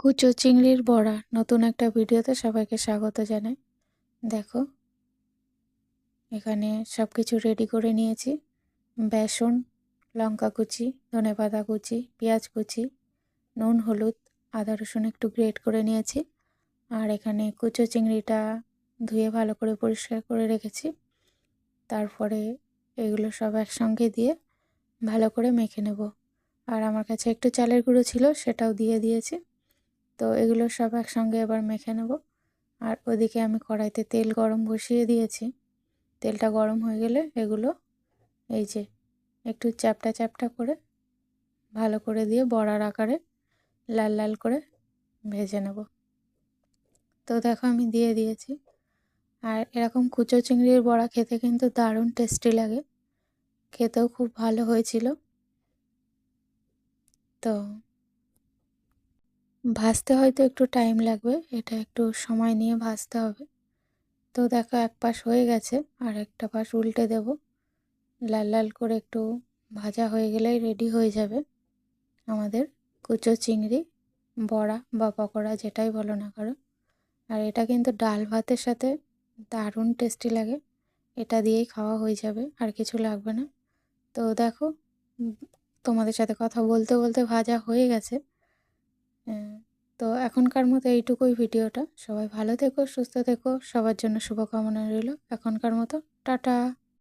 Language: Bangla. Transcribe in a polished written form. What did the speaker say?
কুচো চিংড়ির বড়া নতুন একটা ভিডিওতে সবাইকে স্বাগত জানাই। দেখো, এখানে সব কিছু রেডি করে নিয়েছি। বেসন, লঙ্কা কুচি, ধনেপাতা কুচি, পেঁয়াজ কুচি, নুন, হলুদ, আদা রসুন একটু গ্রেট করে নিয়েছি। আর এখানে কুচো চিংড়িটা ধুয়ে ভালো করে পরিষ্কার করে রেখেছি। তারপরে এগুলো সব একসঙ্গে দিয়ে ভালো করে মেখে নেব। আর আমার কাছে একটু চালের গুঁড়ো ছিল, সেটাও দিয়ে দিয়েছি। তো এগুলো সব একসঙ্গে এবার মেখে নেব। আর ওদিকে আমি কড়াইতে তেল গরম বসিয়ে দিয়েছি। তেলটা গরম হয়ে গেলে এগুলো এই যে একটু চ্যাপটা চ্যাপটা করে ভালো করে দিয়ে বড়ার আকারে লাল লাল করে ভেজে নেব। তো দেখো, আমি দিয়ে দিয়েছি। আর এরকম কুচো চিংড়ির বড়া খেতে কিন্তু দারুণ টেস্টি লাগে, খেতেও খুব ভালো হয়েছিল। তো ভাজতে হয়তো একটু টাইম লাগবে, এটা একটু সময় নিয়ে ভাজতে হবে। তো দেখো, এক পাশ হয়ে গেছে, আর একটা পাশ উল্টে দেব। লাল লাল করে একটু ভাজা হয়ে গেলেই রেডি হয়ে যাবে আমাদের কুচো চিংড়ি বড়া বা পকোড়া, যেটাই বলো না কারো। আর এটা কিন্তু ডাল ভাতের সাথে দারুণ টেস্টি লাগে। এটা দিয়েই খাওয়া হয়ে যাবে, আর কিছু লাগবে না। তো দেখো, উম, তোমাদের সাথে কথা বলতে বলতে ভাজা হয়ে গেছে। আহ, তো এখনকার মতো এইটুকুই ভিডিওটা। সবাই ভালো থেকো, সুস্থ থেকো, সবার জন্য শুভকামনা রইল। এখনকার মতো টাটা।